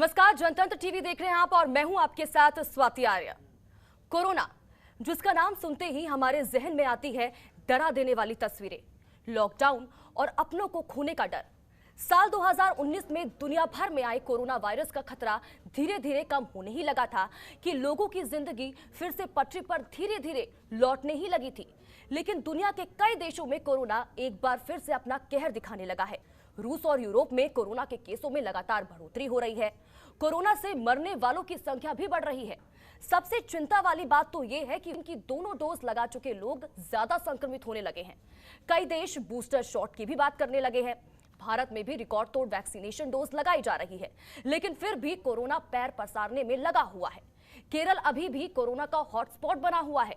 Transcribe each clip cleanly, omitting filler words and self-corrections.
नमस्कार, जनतंत्र टीवी देख रहे हैं आप और मैं हूं आपके साथ स्वाति आर्य। कोरोना, जिसका नाम सुनते ही हमारे जहन में आती है डरा देने वाली तस्वीरें, लॉकडाउन और अपनों को खोने का डर। साल 2019 में दुनिया भर में आए कोरोना वायरस का खतरा धीरे धीरे कम होने ही लगा था कि लोगों की जिंदगी फिर से पटरी पर धीरे धीरे लौटने ही लगी थी। लेकिन दुनिया के कई देशों में कोरोना एक बार फिर से अपना कहर दिखाने लगा है। रूस और यूरोप में कोरोना के केसों में लगातार बढ़ोतरी हो रही है। कोरोना से मरने वालों की संख्या भी बढ़ रही है। सबसे चिंता वाली बात तो ये है कि उनकी दोनों डोज लगा चुके लोग ज्यादा संक्रमित होने लगे हैं। कई देश बूस्टर शॉट की भी बात करने लगे हैं। भारत में भी रिकॉर्ड तोड़ वैक्सीनेशन डोज लगाई जा रही है, लेकिन फिर भी कोरोना पैर पसारने में लगा हुआ है। केरल अभी भी कोरोना का हॉटस्पॉट बना हुआ है।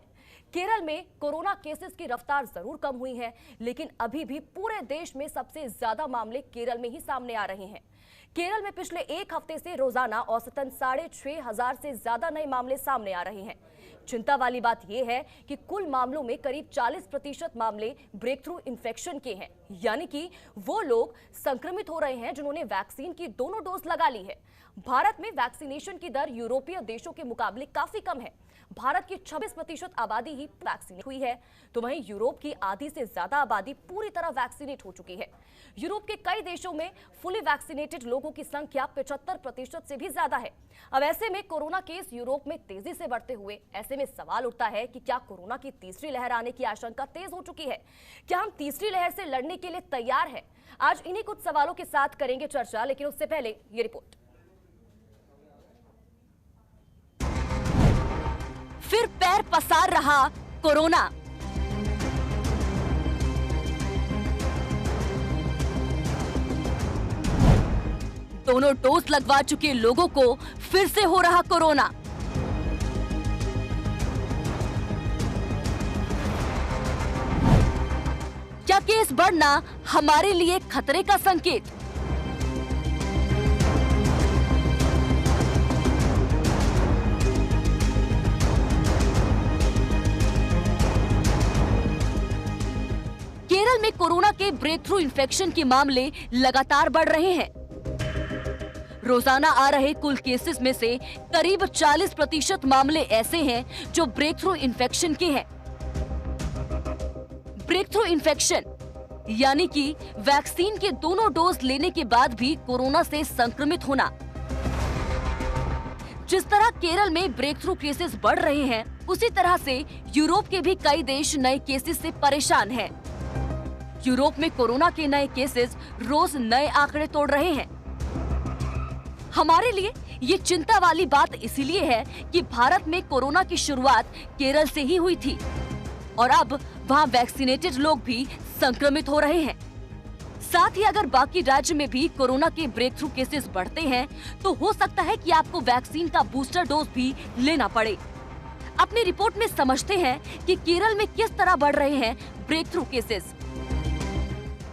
केरल में कोरोना केसेस की रफ्तार जरूर कम हुई है, लेकिन अभी भी पूरे देश में सबसे ज्यादा मामले केरल में ही सामने आ रहे हैं। केरल में पिछले एक हफ्ते से रोजाना औसतन 6,500 से ज्यादा नए मामले सामने आ रहे हैं। चिंता वाली बात यह है कि कुल मामलों में करीब 40% मामले ब्रेक थ्रू इन्फेक्शन के हैं, यानी कि वो लोग संक्रमित हो रहे हैं जिन्होंने वैक्सीन की दोनों डोज लगा ली है। भारत में वैक्सीनेशन की दर यूरोपीय देशों के मुकाबले काफी कम है। भारत की 26% आबादी ही वैक्सीनेट हुई है, तो वहीं यूरोप की आधी से ज्यादा आबादी पूरी तरह वैक्सीनेट हो चुकी है। यूरोप के कई देशों में फुली वैक्सीनेटेड लोगों की संख्या 75% से भी ज्यादा है। अब ऐसे में कोरोना केस यूरोप में तेजी से बढ़ते हुए ऐसे में सवाल उठता है कि क्या कोरोना की तीसरी लहर आने की आशंका तेज हो चुकी है? क्या हम तीसरी लहर से लड़ने के लिए तैयार हैं? आज इन्हीं कुछ सवालों के साथ करेंगे चर्चा, लेकिन उससे पहले ये रिपोर्ट। फिर पैर पसार रहा कोरोना। दोनों डोज लगवा चुके लोगों को फिर से हो रहा कोरोना। क्या केस बढ़ना हमारे लिए खतरे का संकेत? केरल में कोरोना के ब्रेक थ्रू इन्फेक्शन के मामले लगातार बढ़ रहे हैं। रोजाना आ रहे कुल केसेस में से करीब 40% मामले ऐसे हैं जो ब्रेक थ्रू इन्फेक्शन के हैं। ब्रेक थ्रू इन्फेक्शन यानी कि वैक्सीन के दोनों डोज लेने के बाद भी कोरोना से संक्रमित होना। जिस तरह केरल में ब्रेक थ्रू केसेस बढ़ रहे हैं, उसी तरह से यूरोप के भी कई देश नए केसेस से परेशान हैं। यूरोप में कोरोना के नए केसेस रोज नए आंकड़े तोड़ रहे हैं। हमारे लिए ये चिंता वाली बात इसीलिए है कि भारत में कोरोना की शुरुआत केरल से ही हुई थी और अब वहाँ वैक्सीनेटेड लोग भी संक्रमित हो रहे हैं। साथ ही अगर बाकी राज्य में भी कोरोना के ब्रेक थ्रू केसेस बढ़ते हैं तो हो सकता है कि आपको वैक्सीन का बूस्टर डोज भी लेना पड़े। अपनी रिपोर्ट में समझते हैं कि केरल में किस तरह बढ़ रहे हैं ब्रेक थ्रू केसेस।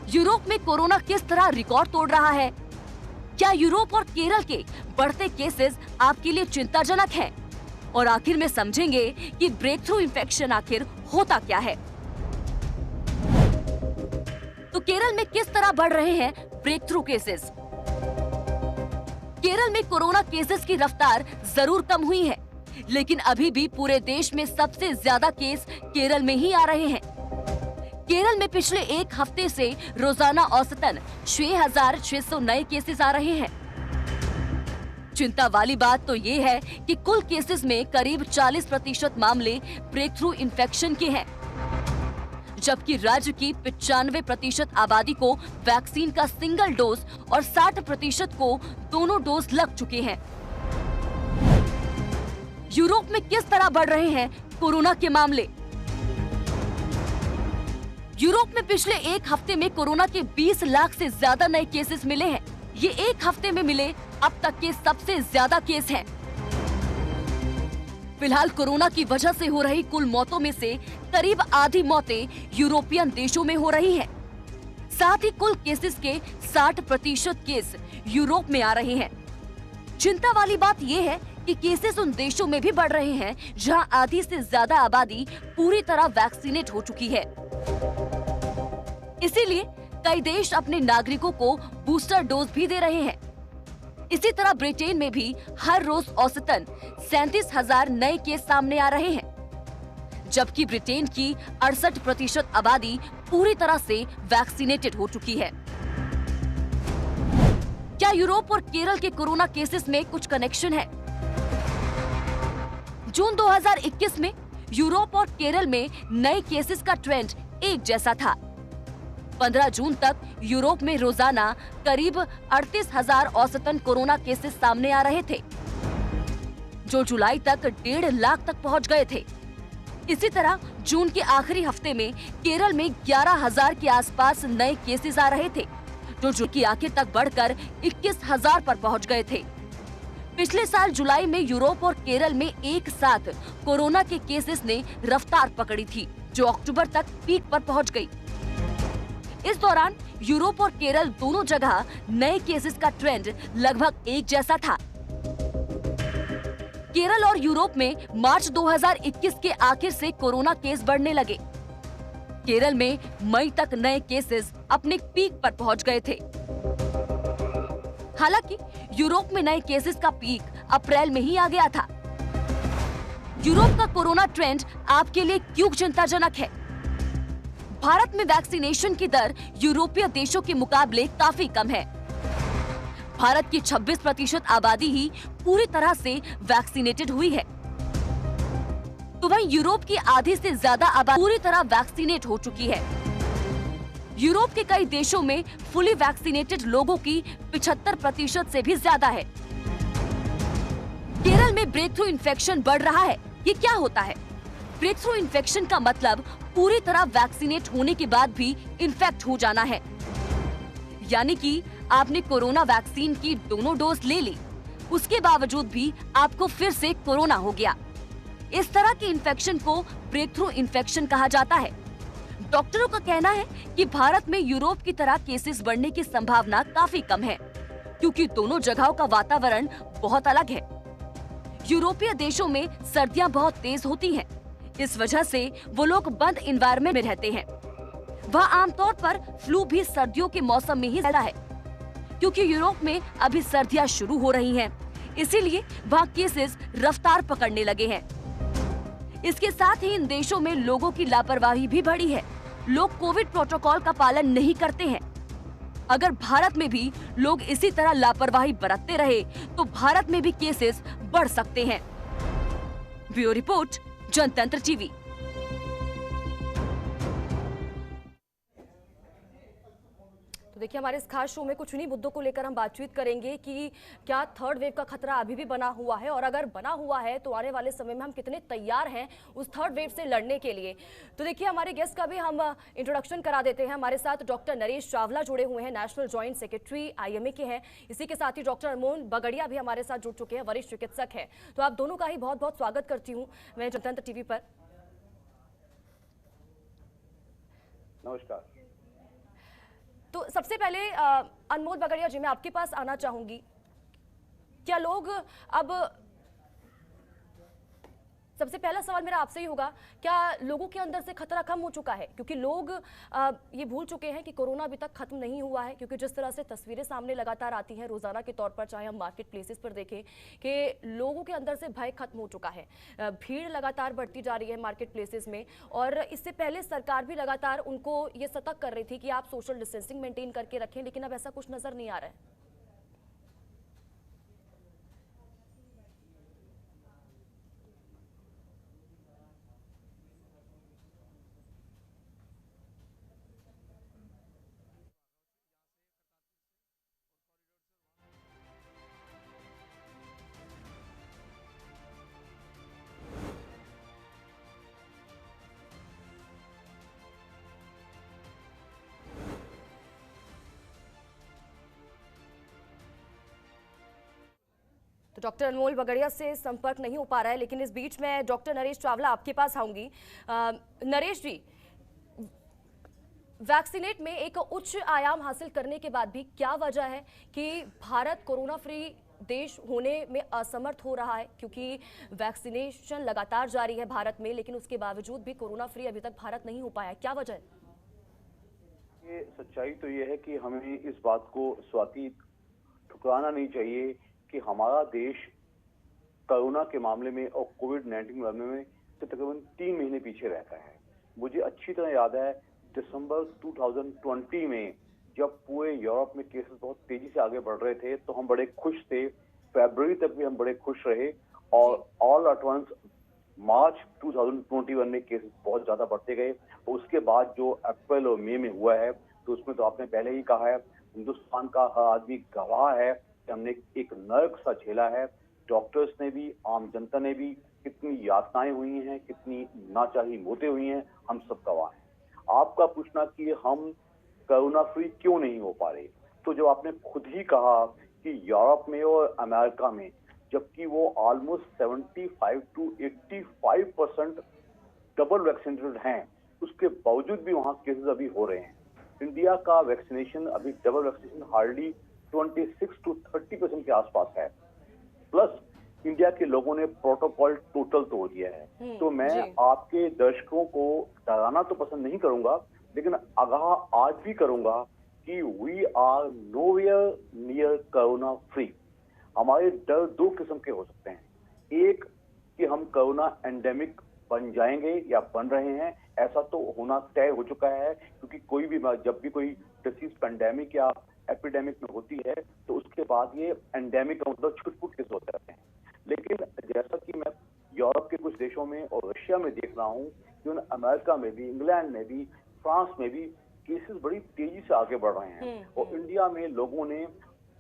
यूरोप में कोरोना किस तरह रिकॉर्ड तोड़ रहा है? क्या यूरोप और केरल के बढ़ते केसेस आपके लिए चिंताजनक हैं? और आखिर में समझेंगे कि ब्रेक थ्रू इन्फेक्शन आखिर होता क्या है। तो केरल में किस तरह बढ़ रहे हैं ब्रेक थ्रू केसेस? केरल में कोरोना केसेस की रफ्तार जरूर कम हुई है, लेकिन अभी भी पूरे देश में सबसे ज्यादा केस केरल में ही आ रहे हैं। केरल में पिछले एक हफ्ते से रोजाना औसतन 6,600 नए केसेस आ रहे हैं। चिंता वाली बात तो ये है कि कुल केसेस में करीब 40% मामले ब्रेक थ्रू इन्फेक्शन के हैं, जबकि राज्य की 95% आबादी को वैक्सीन का सिंगल डोज और 60% को दोनों डोज लग चुके हैं। यूरोप में किस तरह बढ़ रहे हैं कोरोना के मामले? यूरोप में पिछले एक हफ्ते में कोरोना के 20 लाख से ज्यादा नए केसेस मिले हैं। ये एक हफ्ते में मिले अब तक के सबसे ज्यादा केस हैं। फिलहाल कोरोना की वजह से हो रही कुल मौतों में से करीब आधी मौतें यूरोपियन देशों में हो रही हैं। साथ ही कुल केसेस के 60% केस यूरोप में आ रहे हैं। चिंता वाली बात ये है कि केसेस उन देशों में भी बढ़ रहे हैं जहां आधी से ज्यादा आबादी पूरी तरह वैक्सीनेट हो चुकी है। इसीलिए कई देश अपने नागरिकों को बूस्टर डोज भी दे रहे हैं। इसी तरह ब्रिटेन में भी हर रोज औसतन 37,000 नए केस सामने आ रहे हैं, जबकि ब्रिटेन की 68% आबादी पूरी तरह से वैक्सीनेटेड हो चुकी है। क्या यूरोप और केरल के कोरोना केसेस में कुछ कनेक्शन है? जून 2021 में यूरोप और केरल में नए केसेस का ट्रेंड एक जैसा था। 15 जून तक यूरोप में रोजाना करीब 38,000 औसतन कोरोना केसेस सामने आ रहे थे, जो जुलाई तक 1.5 लाख तक पहुंच गए थे। इसी तरह जून के आखिरी हफ्ते में केरल में 11,000 के आसपास नए केसेस आ रहे थे, जो जून की आखिर तक बढ़कर 21,000 पर पहुंच गए थे। पिछले साल जुलाई में यूरोप और केरल में एक साथ कोरोना के केसेस ने रफ्तार पकड़ी थी, जो अक्टूबर तक पीक पर पहुंच गई। इस दौरान यूरोप और केरल दोनों जगह नए केसेस का ट्रेंड लगभग एक जैसा था। केरल और यूरोप में मार्च 2021 के आखिर से कोरोना केस बढ़ने लगे। केरल में मई तक नए केसेस अपने पीक पर पहुंच गए थे। हालांकि यूरोप में नए केसेस का पीक अप्रैल में ही आ गया था। यूरोप का कोरोना ट्रेंड आपके लिए क्यों चिंताजनक है? भारत में वैक्सीनेशन की दर यूरोपीय देशों के मुकाबले काफी कम है। भारत की 26% आबादी ही पूरी तरह से वैक्सीनेटेड हुई है, तो वहीं यूरोप की आधी से ज्यादा आबादी पूरी तरह वैक्सीनेट हो चुकी है। यूरोप के कई देशों में फुली वैक्सीनेटेड लोगों की 75% से भी ज्यादा है। केरल में ब्रेक थ्रू इन्फेक्शन बढ़ रहा है। ये क्या होता है? ब्रेक थ्रू इन्फेक्शन का मतलब पूरी तरह वैक्सीनेट होने के बाद भी इन्फेक्ट हो जाना है, यानी कि आपने कोरोना वैक्सीन की दोनों डोज ले ली, उसके बावजूद भी आपको फिर से कोरोना हो गया। इस तरह के इन्फेक्शन को ब्रेक थ्रू इन्फेक्शन कहा जाता है। डॉक्टरों का कहना है कि भारत में यूरोप की तरह केसेस बढ़ने की संभावना काफी कम है, क्योंकि दोनों जगहों का वातावरण बहुत अलग है। यूरोपीय देशों में सर्दियां बहुत तेज होती हैं, इस वजह से वो लोग बंद एनवायरनमेंट में रहते हैं। वह आमतौर पर फ्लू भी सर्दियों के मौसम में ही फैलता है, क्योंकि यूरोप में अभी सर्दियां शुरू हो रही हैं, इसीलिए वहाँ केसेस रफ्तार पकड़ने लगे हैं। इसके साथ ही इन देशों में लोगों की लापरवाही भी बढ़ी है। लोग कोविड प्रोटोकॉल का पालन नहीं करते हैं। अगर भारत में भी लोग इसी तरह लापरवाही बरतते रहे तो भारत में भी केसेस बढ़ सकते हैं। ब्यूरो रिपोर्ट, जनतंत्र टीवी। तो देखिए, हमारे इस खास शो में कुछ उन्हीं मुद्दों को लेकर हम बातचीत करेंगे कि क्या थर्ड वेव का खतरा अभी भी बना हुआ है, और अगर बना हुआ है तो आने वाले समय में हम कितने तैयार हैं उस थर्ड वेव से लड़ने के लिए। तो देखिए, हमारे गेस्ट का भी हम इंट्रोडक्शन करा देते हैं। हमारे साथ डॉक्टर नरेश चावला जुड़े हुए हैं, नेशनल जॉइंट सेक्रेटरी IMA के हैं। इसी के साथ ही डॉक्टर अनमोल बगड़िया भी हमारे साथ जुड़ चुके हैं, वरिष्ठ चिकित्सक है। तो आप दोनों का ही बहुत बहुत स्वागत करती हूँ मैं जनतंत्र टीवी पर। नमस्कार। तो सबसे पहले अनमोल बगड़िया जी, मैं आपके पास आना चाहूंगी। क्या लोग अब, सबसे पहला सवाल मेरा आपसे ही होगा, क्या लोगों के अंदर से खतरा कम हो चुका है? क्योंकि लोग ये भूल चुके हैं कि कोरोना अभी तक खत्म नहीं हुआ है, क्योंकि जिस तरह से तस्वीरें सामने लगातार आती हैं रोजाना के तौर पर, चाहे हम मार्केट प्लेसेस पर देखें कि लोगों के अंदर से भय खत्म हो चुका है। भीड़ लगातार बढ़ती जा रही है मार्केट प्लेसेस में, और इससे पहले सरकार भी लगातार उनको ये सतर्क कर रही थी कि आप सोशल डिस्टेंसिंग मेंटेन करके रखें, लेकिन अब ऐसा कुछ नजर नहीं आ रहा है। तो डॉक्टर अनमोल बगड़िया से संपर्क नहीं हो पा रहा है, लेकिन इस बीच में डॉक्टर नरेश चावला आपके पास आऊंगी। नरेश जी, वैक्सीनेट में एक उच्च आयाम हासिल करने के बाद भी क्या वजह है कि भारत कोरोना फ्री देश होने में असमर्थ हो रहा है? क्योंकि वैक्सीनेशन लगातार जारी है भारत में, लेकिन उसके बावजूद भी कोरोना फ्री अभी तक भारत नहीं हो पाया है। क्या वजह है? ये सच्चाई तो ये है कि हमें इस बात को स्वाति ठुकराना नहीं चाहिए कि हमारा देश कोरोना के मामले में और कोविड-19 के मामले में से तकरीबन 3 महीने पीछे रहता है। मुझे अच्छी तरह याद है दिसंबर 2020 में जब पूरे यूरोप में केसेस बहुत तेजी से आगे बढ़ रहे थे तो हम बड़े खुश थे। फरवरी तक भी हम बड़े खुश रहे और ऑल एट वंस मार्च 2021 में केसेस बहुत ज्यादा बढ़ते गए। और उसके बाद जो अप्रैल और मई में हुआ है तो उसमें तो आपने पहले ही कहा है, हिंदुस्तान का हर आदमी गवाह है कि हमने एक नर्क सा झेला है। डॉक्टर्स ने भी, आम जनता ने भी, कितनी यातनाएं हुई हैं, कितनी नाचाही मौतें हुई हैं, हम सब गवाह हैं। आपका पूछना कि हम कोरोना फ्री क्यों नहीं हो पा रहे, तो जो आपने खुद ही कहा कि यूरोप में और अमेरिका में जबकि वो ऑलमोस्ट 75 टू 85% डबल वैक्सीनेटेड हैं, उसके बावजूद भी वहां केसेस अभी हो रहे हैं। इंडिया का वैक्सीनेशन अभी डबल वैक्सीनेशन हार्डली 26 टू 30% के आसपास है। प्लस इंडिया के लोगों ने प्रोटोकॉल टोटल तोड़ दिया है। तो मैं आपके दर्शकों को डराना तो पसंद नहीं करूंगा, लेकिन आगाह आज भी करूंगा कि we are nowhere near corona free. हमारे डर दो किस्म के हो सकते हैं। एक कि हम कोरोना एंडेमिक बन जाएंगे या बन रहे हैं, ऐसा तो होना तय हो चुका है, क्योंकि कोई भी जब भी कोई डिसीज पेंडेमिक या एपिडेमिक में होती है तो उसके बाद ये एंडेमिक का मतलब छुटपुट केस होते रहते हैं। लेकिन जैसा कि मैं यूरोप के कुछ देशों में और रशिया में देख रहा हूँ कि अमेरिका में भी, इंग्लैंड में भी, फ्रांस में भी केसेस बड़ी तेजी से आगे बढ़ रहे हैं। और इंडिया में लोगों ने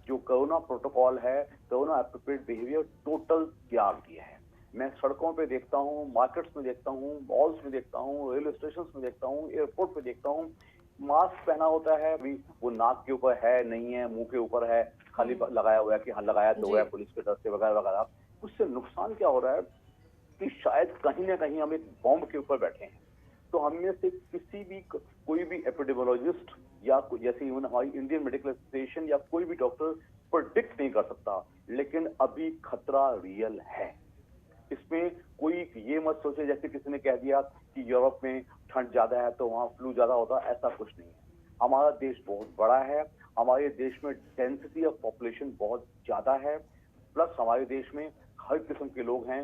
जो कोरोना प्रोटोकॉल है, कोरोना एप्रोप्रिएट बिहेवियर टोटल त्याग दिया है। मैं सड़कों पे देखता हूँ, मार्केट्स में देखता हूँ, मॉल्स में देखता हूँ, रेलवे स्टेशन में देखता हूँ, एयरपोर्ट पे देखता हूँ, मास्क पहना होता है, अभी वो नाक के ऊपर है, नहीं है, मुंह के ऊपर है, खाली लगाया हुआ है कि हाँ लगाया तो है पुलिस के डर से वगैरह वगैरह। उससे नुकसान क्या हो रहा है कि शायद कहीं ना कहीं हम एक बॉम्ब के ऊपर बैठे हैं। तो हम में से किसी भी कोई भी एपिडेमियोलॉजिस्ट या जैसे इवन हमारी इंडियन मेडिकल एसोसिएशन या कोई भी डॉक्टर प्रेडिक्ट नहीं कर सकता, लेकिन अभी खतरा रियल है। इसमें कोई ये मत सोचे जैसे किसी ने कह दिया कि यूरोप में ठंड ज्यादा है तो वहां फ्लू ज्यादा होता है, ऐसा कुछ नहीं है। हमारा देश बहुत बड़ा है, हमारे देश में डेंसिटी ऑफ पॉपुलेशन बहुत ज्यादा है, प्लस हमारे देश में हर किस्म के लोग हैं,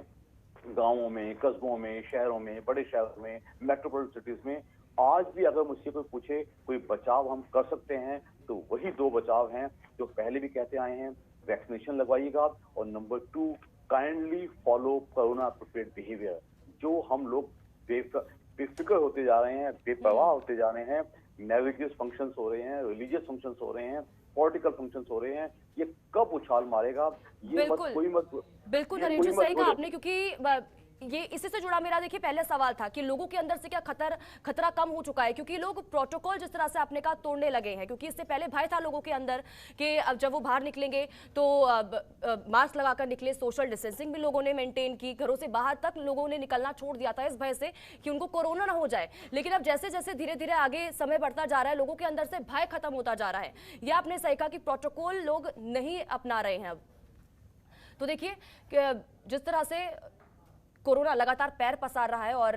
गांवों में, कस्बों में, शहरों में, बड़े शहरों में, मेट्रोपॉलिटन सिटीज में। आज भी अगर मुझसे कोई पूछे कोई बचाव हम कर सकते हैं तो वही दो बचाव हैं जो पहले भी कहते आए हैं, वैक्सीनेशन लगवाइएगा और number 2 kindly follow corona appropriate behaviour. जो हम लोग बेफिक्र होते जा रहे हैं, बेपरवाह होते जा रहे हैं, नेविजियस फंक्शंस हो रहे हैं, रिलीजियस फंक्शंस हो रहे हैं, पॉलिटिकल फंक्शंस हो रहे हैं, ये कब उछाल मारेगा ये मत कोई मत बिल्कुल नरेश जी, सही कहा आपने, क्योंकि ये इसी से जुड़ा मेरा देखिए पहले सवाल था कि लोगों के अंदर से क्या खतरा कम हो चुका है, क्योंकि लोग प्रोटोकॉल जिस तरह से आपने कहा तोड़ने लगे हैं। क्योंकि इससे पहले भय था लोगों के अंदर कि अब जब वो बाहर निकलेंगे तो मास्क लगाकर निकले, सोशल डिस्टेंसिंग भी लोगों ने मेंटेन की, घरों से बाहर तक लोगों ने निकलना छोड़ दिया था इस भय से कि उनको कोरोना ना हो जाए। लेकिन अब जैसे जैसे धीरे धीरे आगे समय बढ़ता जा रहा है, लोगों के अंदर से भय खत्म होता जा रहा है। यह आपने सही कहा कि प्रोटोकॉल लोग नहीं अपना रहे हैं अब। तो देखिए जिस तरह से कोरोना लगातार पैर पसार रहा है और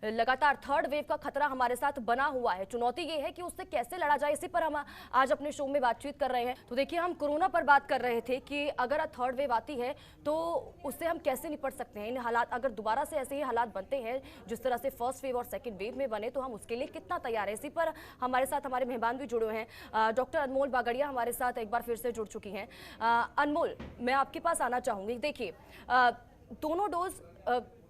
लगातार थर्ड वेव का खतरा हमारे साथ बना हुआ है, चुनौती ये है कि उससे कैसे लड़ा जाए, इसी पर हम आज अपने शो में बातचीत कर रहे हैं। तो देखिए हम कोरोना पर बात कर रहे थे कि अगर थर्ड वेव आती है तो उससे हम कैसे निपट सकते हैं। इन हालात अगर दोबारा से ऐसे ही हालात बनते हैं जिस तरह से फर्स्ट वेव और सेकेंड वेव में बने, तो हम उसके लिए कितना तैयार है। इसी पर हमारे साथ हमारे मेहमान भी जुड़े हैं। डॉक्टर अनमोल बागड़िया हमारे साथ एक बार फिर से जुड़ चुकी हैं। अनमोल, मैं आपके पास आना चाहूंगी। देखिए दोनों डोज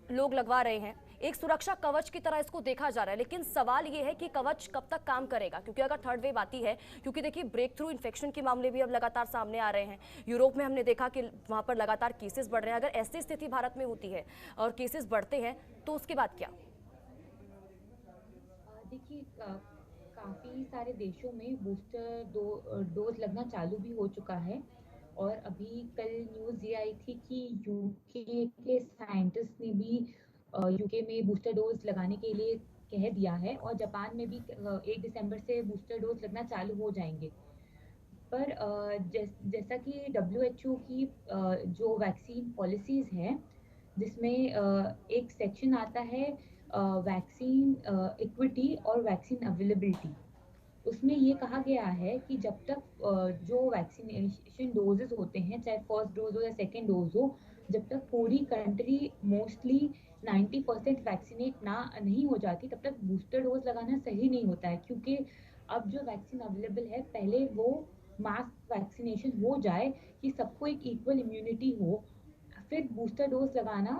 लोग लगवा रहे हैं, एक सुरक्षा कवच की तरह इसको देखा जा रहा है, लेकिन सवाल ये है कि कवच कब तक काम करेगा, क्योंकि अगर थर्ड वेव आती है, क्योंकि देखिए ब्रेक थ्रू इन्फेक्शन के मामले भी अब लगातार सामने आ रहे हैं। यूरोप में हमने देखा कि वहां पर लगातार केसेस बढ़ रहे हैं। अगर ऐसी स्थिति भारत में होती है और केसेस बढ़ते हैं तो उसके बाद क्या? देखिए काफ़ी सारे देशों में बूस्टर डोज लगना चालू भी हो चुका है। और अभी कल न्यूज़ ये आई थी कि यूके के साइंटिस्ट ने भी यूके में बूस्टर डोज लगाने के लिए कह दिया है, और जापान में भी 1 दिसंबर से बूस्टर डोज लगना चालू हो जाएंगे। पर जैसा कि डब्ल्यूएचओ की जो वैक्सीन पॉलिसीज़ हैं, जिसमें एक सेक्शन आता है वैक्सीन इक्विटी और वैक्सीन अवेलेबिलिटी। उसमें ये कहा गया है कि जब तक जो वैक्सीनेशन डोजेस होते हैं, चाहे फर्स्ट डोज हो या सेकेंड डोज हो, जब तक पूरी कंट्री मोस्टली 90% वैक्सीनेट नहीं हो जाती, तब तक बूस्टर डोज लगाना सही नहीं होता है। क्योंकि अब जो वैक्सीन अवेलेबल है, पहले वो मास वैक्सीनेशन हो जाए कि सबको एक इक्वल इम्यूनिटी हो, फिर बूस्टर डोज लगाना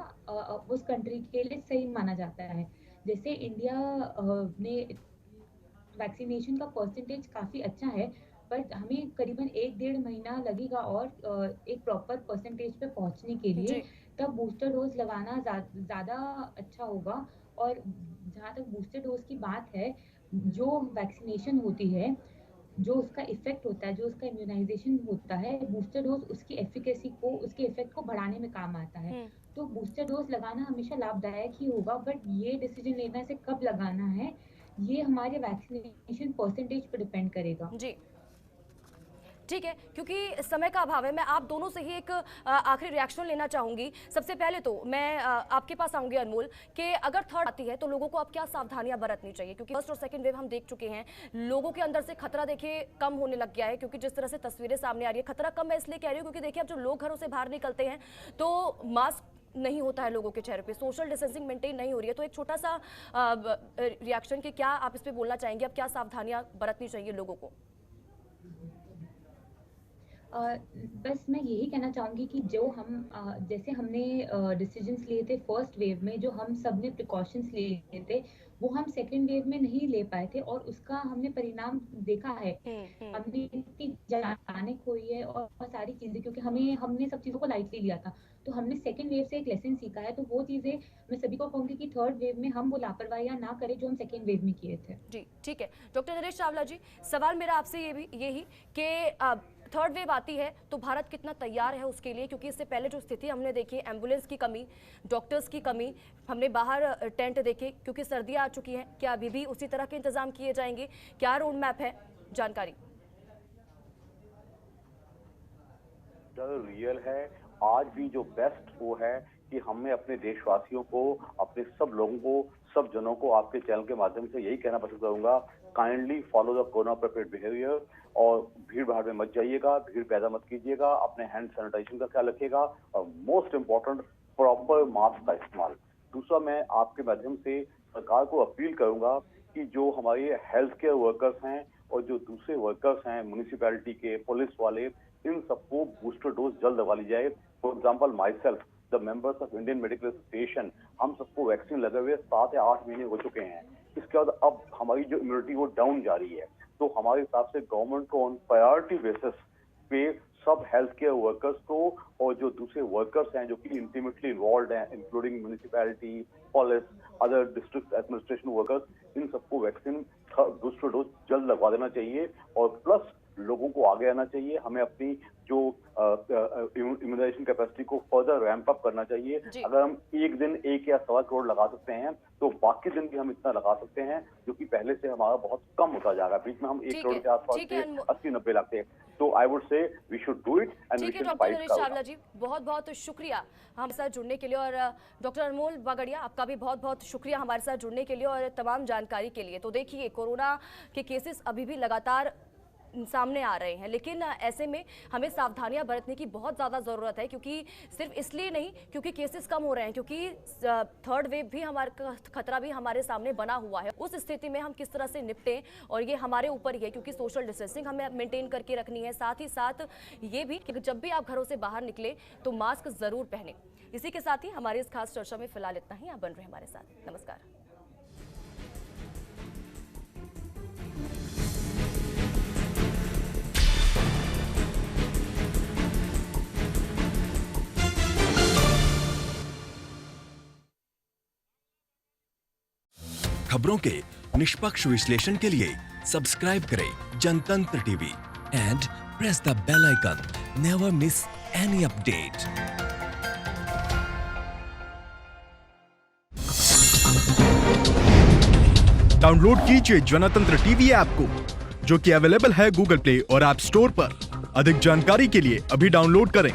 उस कंट्री के लिए सही माना जाता है। जैसे इंडिया ने वैक्सीनेशन का परसेंटेज काफ़ी अच्छा है, बट हमें करीबन 1-1.5 महीना लगेगा और एक प्रॉपर परसेंटेज पे पहुंचने के लिए। जी। तब बूस्टर डोज लगाना ज़्यादा अच्छा होगा। और जहाँ तक बूस्टर डोज की बात है, जो वैक्सीनेशन होती है, जो उसका इफेक्ट होता है, जो उसका इम्यूनाइजेशन होता है, बूस्टर डोज उसकी एफिकेसी को, उसके इफेक्ट को बढ़ाने में काम आता है। तो बूस्टर डोज लगाना हमेशा लाभदायक ही होगा, बट ये डिसीजन लेना है कब लगाना है, ये हमारे वैक्सीनेशन परसेंटेज पर डिपेंड करेगा। जी, ठीक है, क्योंकि समय का अभाव है, मैं आप दोनों से ही एक आखिरी रिएक्शन लेना चाहूंगी। सबसे पहले तो मैं आपके पास आऊंगी अनमोल, कि अगर थर्ड आती है तो लोगों को अब क्या सावधानियां बरतनी चाहिए, क्योंकि फर्स्ट और सेकंड वेव हम देख चुके हैं, लोगों के अंदर से खतरा देखिए कम होने लग गया है, क्योंकि जिस तरह से तस्वीरें सामने आ रही है, खतरा कम मैं इसलिए कह रही हूँ क्योंकि देखिए अब जो लोग घरों से बाहर निकलते हैं तो मास्क नहीं होता है लोगों के चेहरे पे, सोशल डिस्टेंसिंग मेंटेन नहीं हो रही है। तो एक छोटा सा रिएक्शन कि क्या आप इस पे बोलना चाहेंगे, अब क्या सावधानियां बरतनी चाहिए लोगों को? बस मैं यही कहना चाहूँगी कि जो हम जैसे हमने डिसीजंस लिए थे फर्स्ट वेव में, जो हम सब ने प्रिकॉशंस लिए थे, वो हम सेकेंड वेव में नहीं ले पाए थे, और उसका हमने परिणाम देखा है। हमने इतनी जानें खोई है और सारी चीज़ें, क्योंकि हमने सब चीज़ों को लाइटली लिया था। तो हमने सेकेंड वेव से एक लेसन सीखा है, तो वो चीज़ें मैं सभी को कहूँगी कि थर्ड वेव में हम वो लापरवाहियाँ ना करें जो हम सेकेंड वेव में किए थे। जी, ठीक है। डॉक्टर नरेश चावला जी, सवाल मेरा आपसे यही कि थर्ड वेव आती है तो भारत कितना तैयार है उसके लिए, क्योंकि इससे पहले जो स्थिति हमने देखी, एम्बुलेंस की कमी, डॉक्टर्स की कमी, हमने बाहर टेंट देखे, क्योंकि सर्दियां आ चुकी हैं, क्या अभी भी उसी तरह के इंतजाम किए जाएंगे, क्या रोड मैप है, जानकारी? रियल है, आज भी जो बेस्ट वो है कि हमें अपने देशवासियों को, अपने सब लोगों को, सब जनों को आपके चैनल के माध्यम से यही कहना पसंद करूंगा, kindly follow the corona prepared behaviour, और भीड़ भाड़ में मत जाइएगा, भीड़ पैदा मत कीजिएगा, अपने हैंड सैनिटाइजेशन का ख्याल रखिएगा, और मोस्ट इम्पोर्टेंट प्रॉपर मास्क का इस्तेमाल। दूसरा, मैं आपके माध्यम से सरकार को अपील करूंगा कि जो हमारे हेल्थ केयर वर्कर्स हैं और जो दूसरे वर्कर्स हैं म्युनिसिपैलिटी के, पुलिस वाले, इन सबको बूस्टर डोज जल्द लगा ली जाए। For example my self, the members of Indian medical association, हम सबको वैक्सीन लगे हुए 7 या 8 महीने हो चुके हैं। इसके बाद अब हमारी जो इम्यूनिटी वो डाउन जा रही है, तो हमारे हिसाब से गवर्नमेंट को ऑन प्रायोरिटी बेसिस पे सब हेल्थ केयर वर्कर्स को और जो दूसरे वर्कर्स हैं जो कि इंटीमेटली इन्वॉल्व हैं, including municipality, police, other district administration workers, इन सबको वैक्सीन बूस्टर डोज जल्द लगवा देना चाहिए। और प्लस लोगों को आगे आना चाहिए, हमें अपनी जो इम्यूनाइजेशन कैपेसिटी को फर्दर रैंप अप करना चाहिए। अगर हम एक दिन 1 या 1.25 करोड़ लगा सकते हैं तो बाकी दिन भी हम इतना लगा सकते हैं, जो कि पहले से हमारा बहुत कम होता जाएगा। बीच में हम 1 करोड़ के आसपास थे, 80-90 लाख थे। तो I would say we should do it and we should fight. Doctor Chawla ji, बहुत बहुत शुक्रिया हमारे साथ जुड़ने के लिए, और डॉक्टर अनमोल बागड़िया, आपका भी बहुत बहुत शुक्रिया हमारे साथ जुड़ने के लिए और तमाम जानकारी के लिए। तो देखिए, कोरोना के केसेस अभी भी लगातार सामने आ रहे हैं, लेकिन ऐसे में हमें सावधानियां बरतने की बहुत ज़्यादा ज़रूरत है, क्योंकि सिर्फ इसलिए नहीं क्योंकि केसेस कम हो रहे हैं, क्योंकि थर्ड वेव भी हमारे खतरा भी हमारे सामने बना हुआ है। उस स्थिति में हम किस तरह से निपटें, और ये हमारे ऊपर ही है, क्योंकि सोशल डिस्टेंसिंग हमें मेंटेन करके रखनी है। साथ ही साथ ये भी कि जब भी आप घरों से बाहर निकले तो मास्क ज़रूर पहने। इसी के साथ ही हमारी इस खास चर्चा में फिलहाल इतना ही। आप बन रहे हमारे साथ। नमस्कार। खबरों के निष्पक्ष विश्लेषण के लिए सब्सक्राइब करें Jantantra TV and press the bell icon. Never miss any update. Download कीजिए जनतंत्र टीवी ऐप को, जो कि अवेलेबल है गूगल प्ले और ऐप स्टोर पर। अधिक जानकारी के लिए अभी डाउनलोड करें।